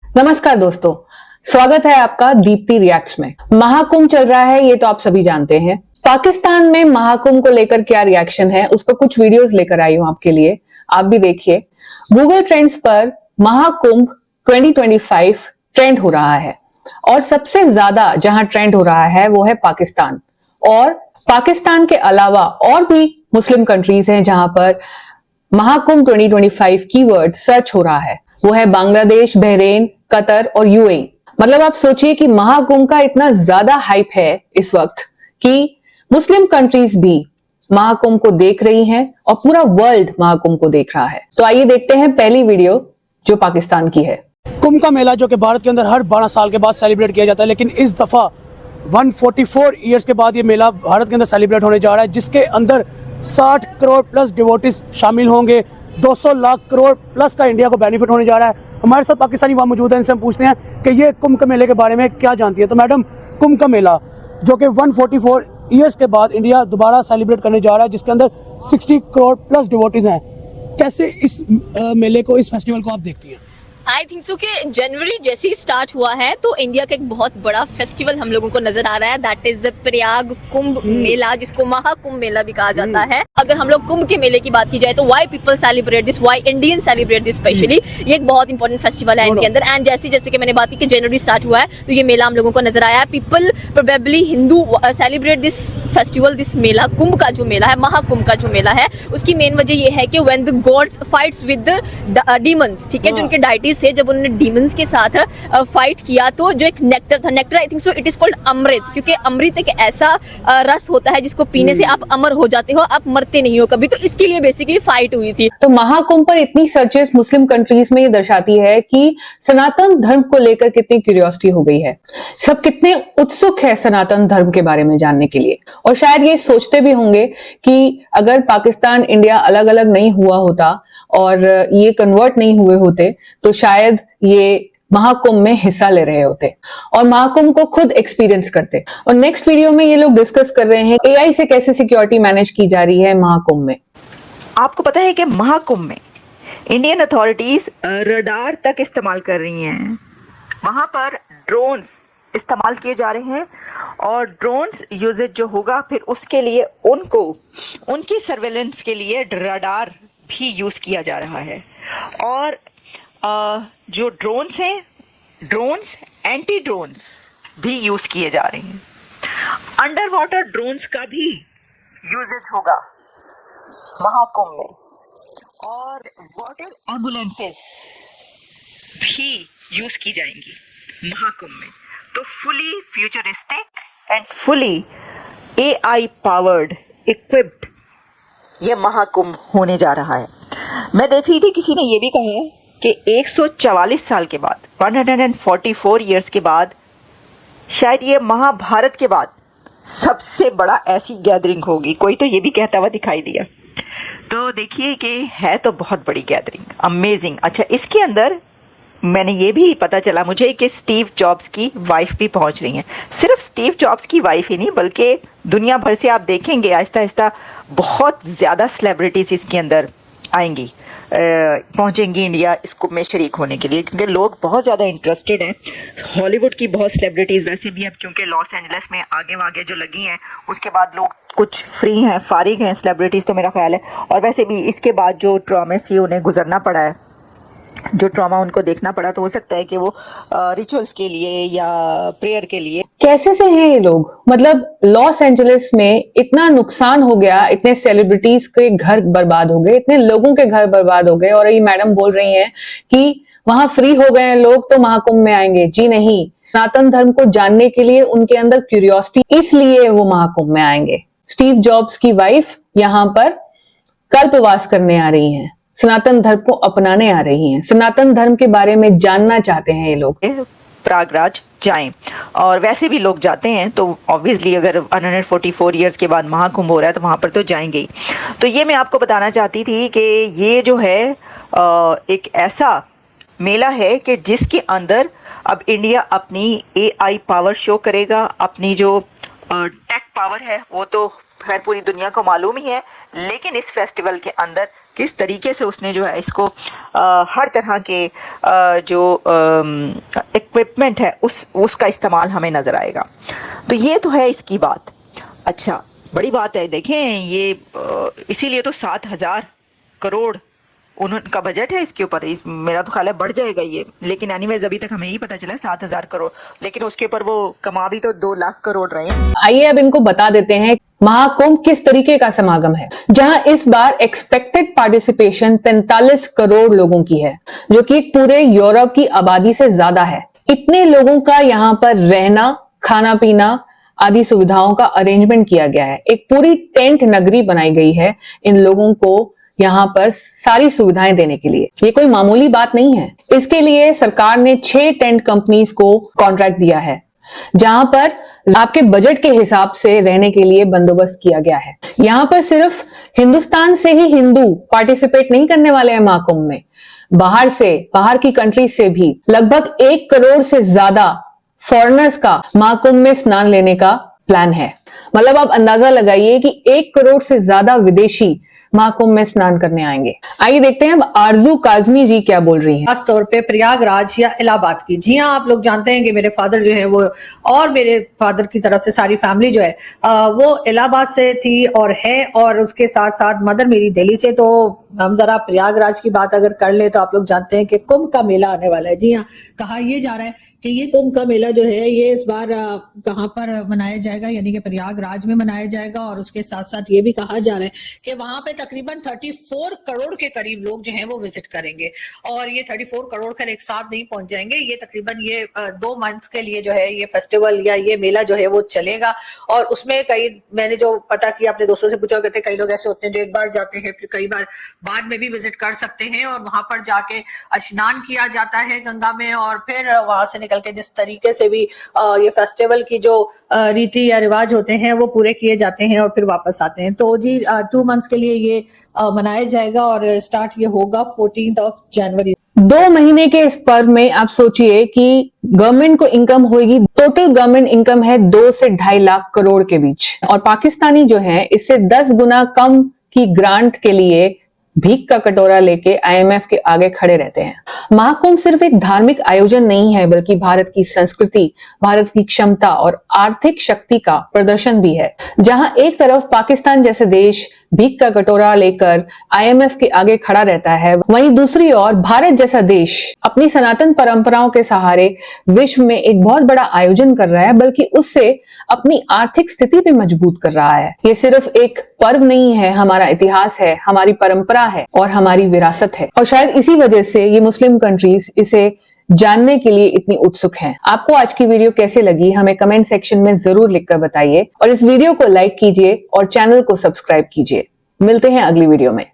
नमस्कार दोस्तों, स्वागत है आपका दीप्ति रिएक्ट्स में। महाकुंभ चल रहा है, ये तो आप सभी जानते हैं। पाकिस्तान में महाकुंभ को लेकर क्या रिएक्शन है, उस पर कुछ वीडियोस लेकर आई हूं आपके लिए, आप भी देखिए। गूगल ट्रेंड्स पर महाकुंभ 2025 ट्रेंड हो रहा है और सबसे ज्यादा जहां ट्रेंड हो रहा है वो है पाकिस्तान। और पाकिस्तान के अलावा और भी मुस्लिम कंट्रीज हैं जहां पर महाकुंभ 2025 कीवर्ड सर्च हो रहा है। वो है बांग्लादेश, बहरीन, कतर और यूएई। मतलब आप सोचिए कि महाकुंभ का इतना ज्यादा हाइप है इस वक्त कि मुस्लिम कंट्रीज भी महाकुंभ को देख रही हैं और पूरा वर्ल्ड महाकुंभ को देख रहा है। तो आइए देखते हैं पहली वीडियो जो पाकिस्तान की है। कुंभ का मेला जो कि भारत के अंदर हर 12 साल के बाद सेलिब्रेट किया जाता है, लेकिन इस दफा 144 ईयर्स के बाद ये मेला भारत के अंदर सेलिब्रेट होने जा रहा है, जिसके अंदर 60 करोड़ प्लस डिवोटीज शामिल होंगे। 200 लाख करोड़ प्लस का इंडिया को बेनिफिट होने जा रहा है। हमारे साथ पाकिस्तानी वहाँ मौजूद है, इनसे हम पूछते हैं कि ये कुंभ के मेले के बारे में क्या जानती है। तो मैडम, कुंभ का मेला जो कि 144 ईयर्स के बाद इंडिया दोबारा सेलिब्रेट करने जा रहा है, जिसके अंदर 60 करोड़ प्लस डिवोटीज हैं, कैसे इस मेले को, इस फेस्टिवल को आप देखती हैं? आई थिंक सो कि जनवरी जैसे ही स्टार्ट हुआ है तो इंडिया का एक बहुत बड़ा फेस्टिवल हम लोगों को नजर आ रहा है। That is the Prayag Kumbh Mela, जिसको महाकुंभ मेला भी कहा जाता है। अगर हम लोग कुंभ के मेले की बात की जाए तो why people celebrate this, why Indian celebrate this specially, ये एक बहुत इंपॉर्टेंट फेस्टिवल है इनके अंदर। एंड जैसे कि मैंने बात की कि जनवरी स्टार्ट हुआ है तो ये मेला हम लोगों को नजर आया है। People probably Hindu celebrate this festival, this mela, Kumbh का जो मेला है, महाकुंभ का जो मेला है, उसकी मेन वजह ये है कि when the gods fights with the demons, ठीक है, जो उनके डाइटीज थे, जब उन्होंने डीमंस के साथ फाइट किया तो जो एक नेक्टर था, nectar I think so it is called amrit, क्योंकि अमृत एक ऐसा रस होता है जिसको पीने से आप अमर हो जाते हो, आप मरते नहीं हो कभी। तो इसके लिए बेसिकली फाइट हुई थी। तो महाकुंभ पर इतनी सर्चेस मुस्लिम कंट्रीज में ये दर्शाती है कि सनातन धर्म को लेकर कितनी क्यूरियोसिटी हो गई है। सब कितने उत्सुक है सनातन धर्म के बारे में जानने के लिए, और शायद ये सोचते भी होंगे कि अगर पाकिस्तान इंडिया अलग अलग नहीं हुआ होता और ये कन्वर्ट नहीं हुए होते तो शायद ये महाकुंभ में हिस्सा ले रहे होते और महाकुंभ को खुद एक्सपीरियंस करते। और नेक्स्ट वीडियो में ये लोग डिस्कस कर रहे हैं एआई से कैसे सिक्योरिटी मैनेज की जा रही है महाकुंभ में। आपको पता है कि महाकुंभ में इंडियन अथॉरिटीज रडार तक इस्तेमाल कर रही हैं। वहां पर ड्रोन्स इस्तेमाल किए जा रहे हैं और ड्रोन्स यूजेज जो होगा फिर उसके लिए उनको उनकी सर्वेलेंस के लिए रडार भी यूज किया जा रहा है। और जो ड्रोन्स हैं, ड्रोन्स, एंटी ड्रोन्स भी यूज किए जा रहे हैं। अंडर वाटर ड्रोन्स का भी यूजेज होगा महाकुंभ में, और वाटर एम्बुलेंसेस भी यूज की जाएंगी महाकुंभ में। तो fully futuristic and fully AI powered equipped ये महाकुंभ होने जा रहा है। मैं देख रही थी, किसी ने ये भी कहा है कि 144 साल के बाद, 144 ईयर्स के बाद, शायद ये महाभारत के बाद सबसे बड़ा ऐसी गैदरिंग होगी। कोई तो ये भी कहता हुआ दिखाई दिया। तो देखिए कि है तो बहुत बड़ी गैदरिंग, अमेजिंग। अच्छा, इसके अंदर मैंने ये भी पता चला मुझे कि स्टीव जॉब्स की वाइफ भी पहुंच रही हैं। सिर्फ स्टीव जॉब्स की वाइफ ही नहीं, बल्कि दुनिया भर से आप देखेंगे आहिस्ता आहिस्ता बहुत ज़्यादा सेलिब्रिटीज़ इसके अंदर आएंगी, पहुंचेंगी इंडिया इस कुंभ में शरीक होने के लिए, क्योंकि लोग बहुत ज़्यादा इंटरेस्टेड हैं। हॉलीवुड की बहुत सेलिब्रिटीज़ वैसे भी अब, क्योंकि लॉस एंजलिस में आगे वागे जो लगी हैं, उसके बाद लोग कुछ फ्री हैं, फारिग हैं सेलिब्रिटीज़, तो मेरा ख्याल है। और वैसे भी इसके बाद जो ट्रॉमे से उन्हें गुजरना पड़ा है, जो ट्रॉमा उनको देखना पड़ा, तो हो सकता है कि वो रिचुअल्स के लिए या प्रेयर के लिए। कैसे से हैं ये लोग? मतलब लॉस एंजलिस में इतना नुकसान हो गया, इतने सेलिब्रिटीज के घर बर्बाद हो गए, इतने लोगों के घर बर्बाद हो गए, और ये मैडम बोल रही हैं कि वहां फ्री हो गए हैं लोग तो महाकुंभ में आएंगे। जी नहीं, सनातन धर्म को जानने के लिए उनके अंदर क्यूरियोसिटी, इसलिए वो महाकुंभ में आएंगे। स्टीव जॉब्स की वाइफ यहाँ पर कल्पवास करने आ रही हैं, सनातन धर्म को अपनाने आ रही हैं, सनातन धर्म के बारे में जानना चाहते हैं ये लोग। प्रयागराज जाएं, और वैसे भी लोग जाते हैं, तो ऑब्वियसली अगर 144 ईयर्स के बाद महाकुंभ हो रहा है तो वहाँ पर तो जाएंगे ही। तो ये मैं आपको बताना चाहती थी कि ये जो है एक ऐसा मेला है कि जिसके अंदर अब इंडिया अपनी एआई पावर शो करेगा। अपनी जो टेक पावर है वो तो खैर पूरी दुनिया को मालूम ही है, लेकिन इस फेस्टिवल के अंदर किस तरीके से उसने जो है इसको हर तरह के जो इक्विपमेंट है उसका इस्तेमाल हमें नज़र आएगा। तो ये तो है इसकी बात। अच्छा, बड़ी बात है, देखें ये इसीलिए तो 7,000 करोड़ उनका बजट है इसके ऊपर। मेरा तो ख्याल है बढ़ जाएगा ये, लेकिन एनीवेज अभी तक हमें यही पता चला है 7,000 करोड़, लेकिन उसके ऊपर वो कमा भी तो 2 लाख करोड़ रहे हैं। आइए अब इनको बता देते हैं महाकुंभ किस तरीके का समागम है, जहां इस बार एक्सपेक्टेड पार्टिसिपेशन 45 करोड़ लोगों की है, जो कि पूरे यूरोप की आबादी से ज्यादा है। इतने लोगों का यहाँ पर रहना, खाना पीना आदि सुविधाओं का अरेंजमेंट किया गया है। एक पूरी टेंट नगरी बनाई गई है इन लोगों को यहाँ पर सारी सुविधाएं देने के लिए। ये कोई मामूली बात नहीं है। इसके लिए सरकार ने 6 टेंट कंपनीज को कॉन्ट्रैक्ट दिया है, जहां पर आपके बजट के हिसाब से रहने के लिए बंदोबस्त किया गया है। यहाँ पर सिर्फ हिंदुस्तान से ही हिंदू पार्टिसिपेट नहीं करने वाले हैं महाकुंभ में, बाहर की कंट्री से भी लगभग 1 करोड़ से ज्यादा फॉरेनर्स का महाकुंभ में स्नान लेने का प्लान है। मतलब आप अंदाजा लगाइए कि 1 करोड़ से ज्यादा विदेशी महाकुंभ में स्नान करने आएंगे। आइए देखते हैं अब आरजू काजमी जी क्या बोल रही हैं। खास तौर पे प्रयागराज या इलाहाबाद की। जी हाँ, आप लोग जानते हैं कि मेरे फादर जो है वो, और मेरे फादर की तरफ से सारी फैमिली जो है वो इलाहाबाद से थी और है, और उसके साथ साथ मदर मेरी दिल्ली से। तो हम जरा प्रयागराज की बात अगर कर ले तो आप लोग जानते हैं कि कुंभ का मेला आने वाला है। जी हाँ, कहा यह जा रहा है कि ये कुंभ का मेला जो है ये इस बार कहाँ पर मनाया जाएगा, यानी कि प्रयागराज में मनाया जाएगा। और उसके साथ साथ ये भी कहा जा रहा है कि वहां पे तकरीबन 34 करोड़ के करीब लोग जो हैं वो विजिट करेंगे। और ये 34 करोड़ खैर एक साथ नहीं पहुंच जाएंगे, ये तकरीबन ये 2 मंथ के लिए जो है ये फेस्टिवल या ये मेला जो है वो चलेगा। और उसमें कई, मैंने जो पता किया अपने दोस्तों से पूछा, कहते कई लोग ऐसे होते हैं जो एक बार जाते हैं फिर कई बार बाद में भी विजिट कर सकते हैं, और वहां पर जाके स्नान किया जाता है गंगा में, और फिर वहां से निकल के जिस तरीके से भी ये फेस्टिवल की जो रीति या रिवाज होते हैं वो पूरे किए जाते हैं और फिर वापस आते हैं। तो जी 2 मंथ्स के लिए ये मनाया जाएगा और स्टार्ट ये होगा 14 जनवरी। 2 महीने के इस पर्व में आप सोचिए कि गवर्नमेंट को इनकम होगी, टोटल गवर्नमेंट इनकम है 2 से 2.5 लाख करोड़ के बीच, और पाकिस्तानी जो है इससे 10 गुना कम की ग्रांट के लिए भीख का कटोरा लेके IMF के आगे खड़े रहते हैं। महाकुंभ सिर्फ एक धार्मिक आयोजन नहीं है, बल्कि भारत की संस्कृति, भारत की क्षमता और आर्थिक शक्ति का प्रदर्शन भी है। जहां एक तरफ पाकिस्तान जैसे देश भीख का कटोरा लेकर IMF के आगे खड़ा रहता है, वहीं दूसरी ओर भारत जैसा देश अपनी सनातन परंपराओं के सहारे विश्व में एक बहुत बड़ा आयोजन कर रहा है, बल्कि उससे अपनी आर्थिक स्थिति भी मजबूत कर रहा है। ये सिर्फ एक पर्व नहीं है, हमारा इतिहास है, हमारी परंपरा है और हमारी विरासत है। और शायद इसी वजह से ये मुस्लिम कंट्रीज इसे जानने के लिए इतनी उत्सुक हैं। आपको आज की वीडियो कैसे लगी हमें कमेंट सेक्शन में जरूर लिखकर बताइए, और इस वीडियो को लाइक कीजिए और चैनल को सब्सक्राइब कीजिए। मिलते हैं अगली वीडियो में।